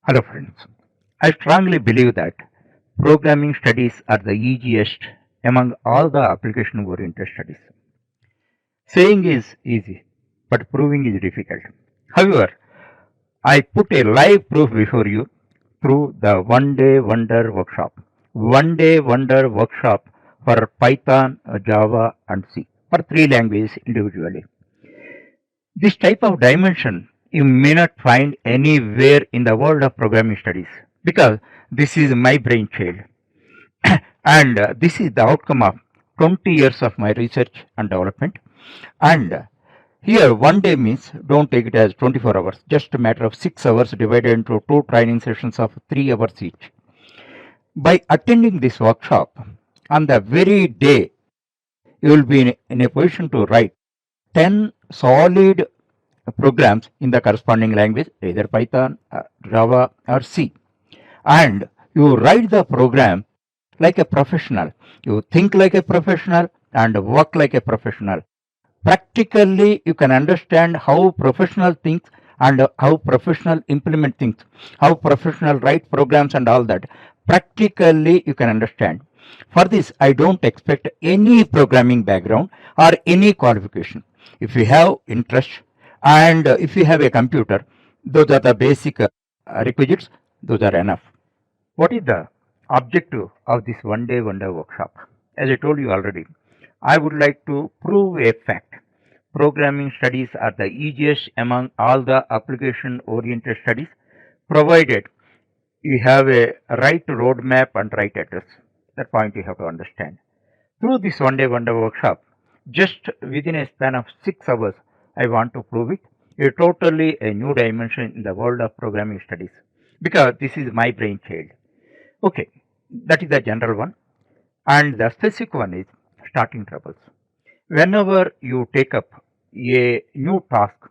Hello friends. I strongly believe that programming studies are the easiest among all the application oriented studies. Saying is easy, but proving is difficult. However, I put a live proof before you through the one day wonder workshop. One day wonder workshop for Python, Java and C for three languages individually. This type of dimension you may not find anywhere in the world of programming studies because this is my brainchild and this is the outcome of 20 years of my research and development. And here, one day means don't take it as 24 hours, just a matter of 6 hours divided into two training sessions of 3 hours each. By attending this workshop, on the very day, you will be in a position to write 10 solid programs in the corresponding language, either Python, Java, or C. And you write the program like a professional. You think like a professional and work like a professional. Practically, you can understand how professional thinks and how professional implement things, how professional write programs and all that. Practically, you can understand. For this, I don't expect any programming background or any qualification. If you have interest and if you have a computer, those are the basic requisites, those are enough. What is the objective of this one day wonder workshop? As I told you already, I would like to prove a fact. Programming studies are the easiest among all the application oriented studies, provided you have a right roadmap and right address. That point you have to understand. Through this one day wonder workshop, just within a span of 6 hours, I want to prove it a totally a new dimension in the world of programming studies because this is my brainchild. Okay, that is the general one. And the specific one is starting troubles. Whenever you take up a new tasks,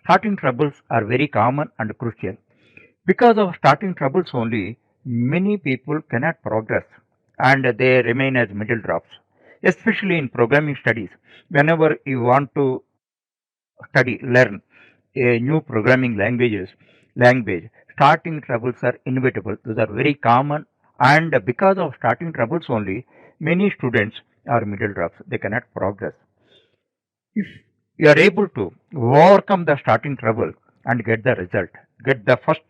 starting troubles are very common and crucial. Because of starting troubles only, many people cannot progress and they remain as middle drops. Especially in programming studies, whenever you want to learn a new programming language, starting troubles are inevitable. Those are very common, and because of starting troubles only, many students are middle drops. They cannot progress. If you are able to overcome the starting trouble and get the result, get the first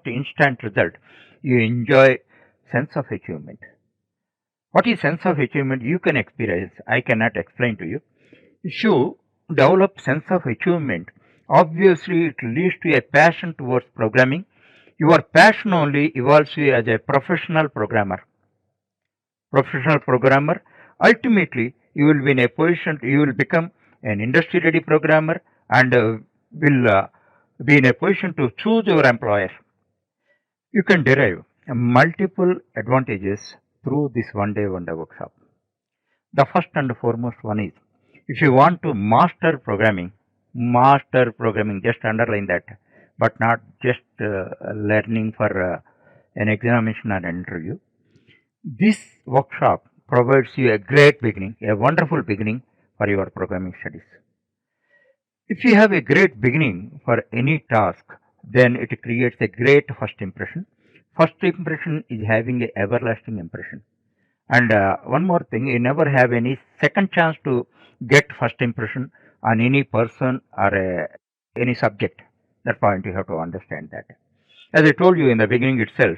instant result, you enjoy sense of achievement. What is sense of achievement? You can experience. I cannot explain to you. If you develop sense of achievement, obviously it leads to a passion towards programming. Your passion only evolves you as a professional programmer. Ultimately, you will be in a position, you will become an industry ready programmer and will be in a position to choose your employer. You can derive multiple advantages through this one day wonder workshop. The first and foremost one is if you want to master programming, just underline that, but not just learning for an examination or an interview. This workshop provides you a great beginning, a wonderful beginning for your programming studies. If you have a great beginning for any task, then it creates a great first impression. First impression is having an everlasting impression. And one more thing, you never have any second chance to get first impression on any person or any subject. That point you have to understand that. As I told you in the beginning itself,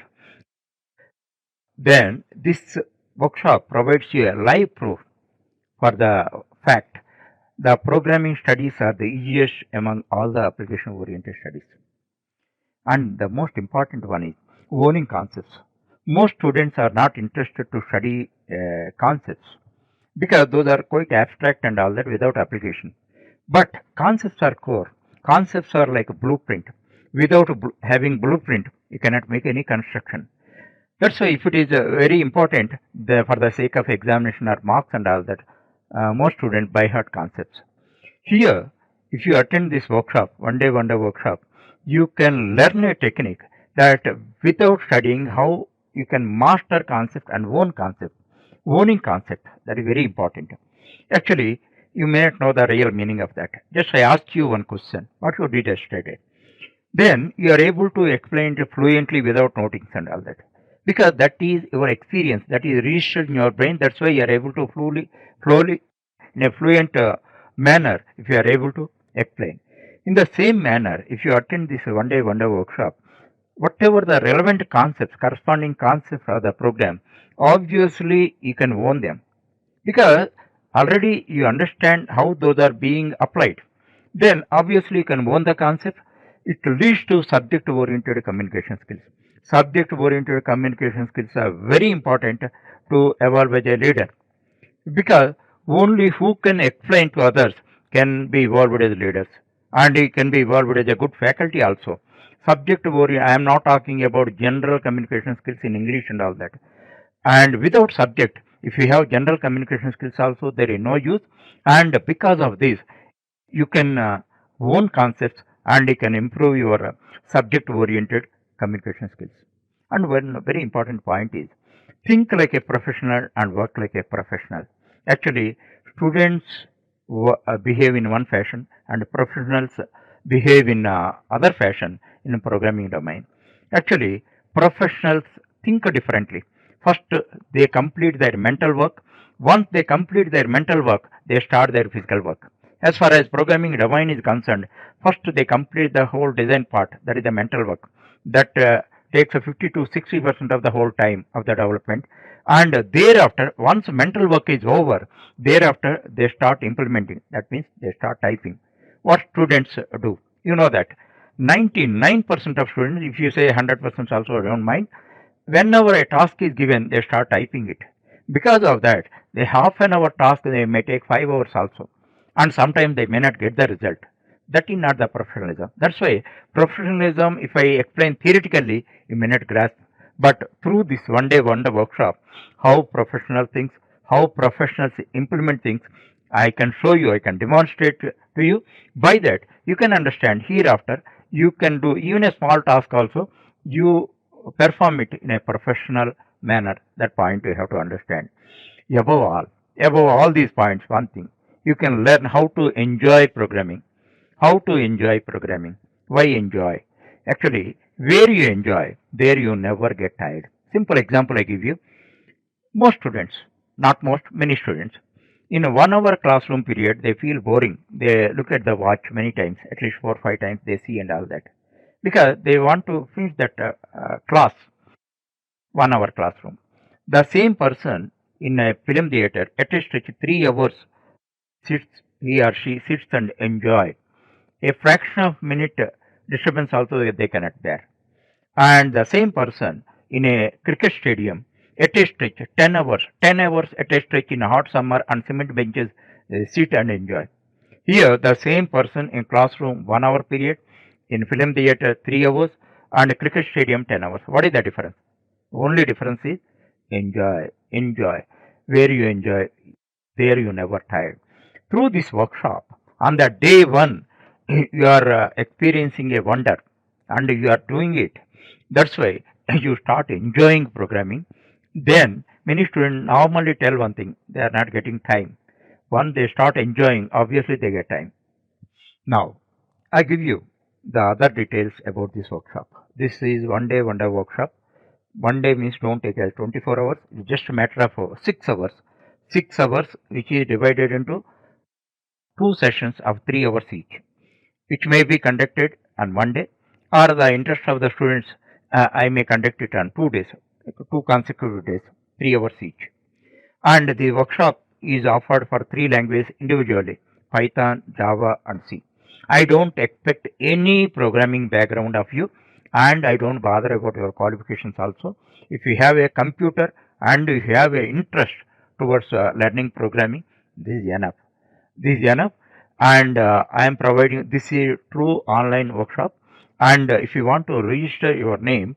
then this workshop provides you a live proof for the fact the programming studies are the easiest among all the application oriented studies. And the most important one is owning concepts. Most students are not interested to study concepts because those are quite abstract and all that without application. But concepts are core. Concepts are like a blueprint. Without having blueprint, you cannot make any construction. That's why if it is very important for the sake of examination or marks and all that, most students by heart concepts. Here, if you attend this workshop, one day wonder workshop, you can learn a technique that without studying how you can master concept and own concept. Owning concept, that is very important. Actually, you may not know the real meaning of that. Just I ask you one question. What you did yesterday? then you are able to explain it fluently without notings and all that. Because that is your experience, that is registered in your brain. That's why you are able to flowly in a fluent manner if you are able to explain. In the same manner, if you attend this one-day wonder workshop, whatever the relevant concepts, corresponding concepts of the program, obviously you can own them because already you understand how those are being applied. Then obviously you can own the concept. It leads to subject oriented communication skills. Subject oriented communication skills are very important to evolve as a leader because only who can explain to others can be evolved as leaders, and he can be evolved as a good faculty also. Subject oriented, I am not talking about general communication skills in English and all that. And without subject, if you have general communication skills also, there is no use. And because of this, you can own concepts and you can improve your subject oriented communication skills. And one very important point is think like a professional and work like a professional. Actually, students behave in one fashion and professionals behave in other fashion in programming domain. Actually, professionals think differently. First, they complete their mental work. Once they complete their mental work, they start their physical work. As far as programming domain is concerned, first they complete the whole design part, that is the mental work. That takes 50 to 60% of the whole time of the development. And thereafter, once mental work is over, thereafter they start implementing. That means they start typing. What students do, you know that 99% of students, if you say 100% also, don't mind, whenever a task is given, they start typing it. Because of that, the half an hour task they may take 5 hours also, and sometimes they may not get the result. That is not the professionalism. That's why professionalism, if I explain theoretically, you may not grasp. But through this one-day wonder workshop, how professional things, how professionals implement things, I can show you, I can demonstrate to you. By that, you can understand hereafter. You can do even a small task also. You perform it in a professional manner. That point you have to understand. Above all these points, one thing, you can learn how to enjoy programming. How to enjoy programming. Why enjoy? Actually, where you enjoy, there you never get tired. Simple example I give you. Most students, not most, many students, in a 1 hour classroom period, they feel boring. They look at the watch many times, at least 4 or 5 times they see and all that. Because they want to finish that class, 1 hour classroom. The same person in a film theater, at least 3 hours, sits, he or she sits and enjoy. A fraction of minute disturbance also they cannot bear. And the same person in a cricket stadium, at a stretch, 10 hours at a stretch in a hot summer on cement benches, sit and enjoy. Here, the same person in classroom 1 hour period, in film theater 3 hours, and cricket stadium 10 hours. What is the difference? Only difference is enjoy. Where you enjoy, there you never tired. Through this workshop, on the day one, you are experiencing a wonder and you are doing it. That's why you start enjoying programming. Then many students normally tell one thing, they are not getting time. Once they start enjoying, obviously they get time. Now, I give you the other details about this workshop. This is one day wonder workshop. One day means don't take as 24 hours, it's just a matter of 6 hours. 6 hours which is divided into two sessions of 3 hours each, which may be conducted on one day, or the interest of the students, I may conduct it on 2 days, 2 consecutive days, 3 hours each. And the workshop is offered for 3 languages individually, Python, Java, and C. I don't expect any programming background of you, and I don't bother about your qualifications also. If you have a computer and if you have an interest towards learning programming, this is enough. This is enough. And I am providing this is a true online workshop. And if you want to register your name,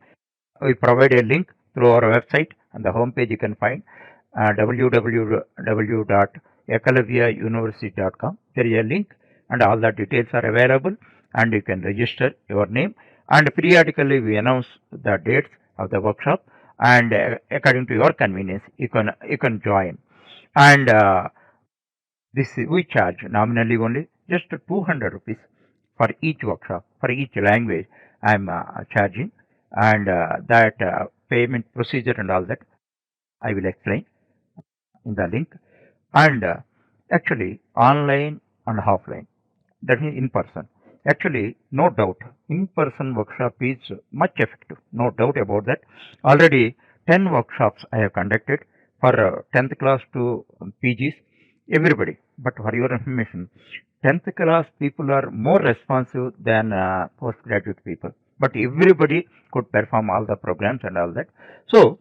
we provide a link through our website. On the home page you can find www.ekalaviauniversity.com. There is a link and all the details are available and you can register your name, and periodically we announce the dates of the workshop, and according to your convenience you can join. And this we charge nominally only just 200 rupees for each workshop, for each language. I'm charging, and that payment procedure and all that I will explain in the link. And actually, online and offline, that means in person. Actually, no doubt, in person workshop is much effective. No doubt about that. Already 10 workshops I have conducted for 10th class to PGs, everybody. But for your information, 10th class people are more responsive than postgraduate people. But everybody could perform all the programs and all that. So,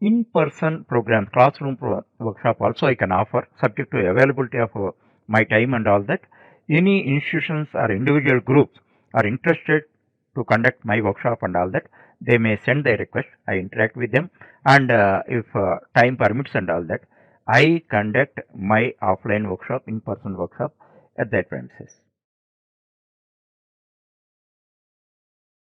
in person programs, classroom workshop also I can offer, subject to availability of my time and all that. Any institutions or individual groups are interested to conduct my workshop and all that, they may send their request. I interact with them, and if time permits and all that, I conduct my offline workshop, in person workshop at their premises.